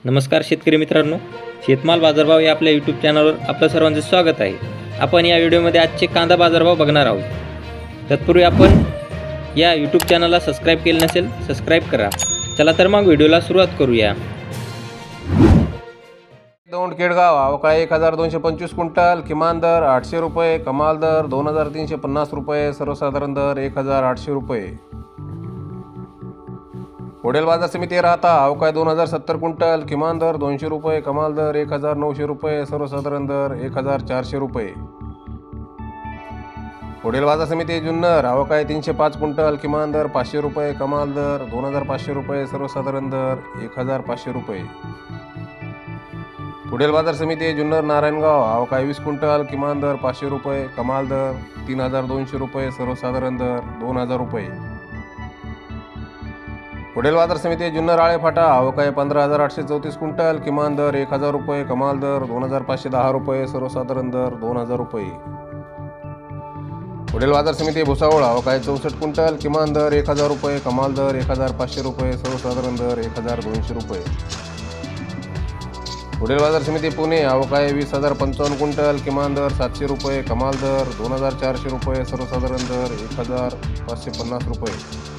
नमस्कार शेतकरी मित्रांनो, शेतमाल बाजारभाव या आपल्या यूट्यूब चॅनलवर आपलं सर्वांचं स्वागत आहे। आपण या व्हिडिओमध्ये आजचे कांदा बाजारभाव बघणार आहोत। तत्पूर्वी आपण या यूट्यूब चॅनलला सबस्क्राइब केले नसेल सबस्क्राइब करा। चला तर मग व्हिडिओला सुरुवात करूया। दौंड केडगाव अवकाळी 1225 क्विंटल, किमान दर 800 रुपये, कमाल दर 2350 रुपये, सर्वसाधारण दर 1800 रुपये। पुढील बाजार समिती राहता अवकाळी 2070 क्विंटल, किमान दर 200 रुपये, कमाल दर 1900 रुपये, सर्वसाधारण दर 1400 रुपये। पुढील बाजार समिती जुन्नर अवकाळी 305 क्विंटल, किमान दर 500 रुपये, कमाल दर 2500 रुपये, सर्वसाधारण दर 1500 रुपये। पुढील बाजार समिती जुन्नर नारायणगाव अवकाळी 20 क्विंटल, किमान दर 500 रुपये, कमाल दर 3200 रुपये, सर्वसाधारण दर 2000 रुपये। पुढील बाजार समिती जुन्नर आळेफाटा अवकाळी 15834 क्विंटल, किमान दर 1000 रुपये, कमाल दर 2510 रुपये, सर्वसाधारण दर 2000 रुपये। पुढील बाजार समिती भुसावळ अवकाळी 64 क्विंटल, किमान दर 1000 रुपये, कमाल दर 1500 रुपये, सर्वसाधारण दर 1200 रुपये। पुढील बाजार समिती पुणे अवकाळी 20055 क्विंटल, किमान दर 700 रुपये, कमाल दर 2400 रुपये, सर्वसाधारण दर 1550 रुपये।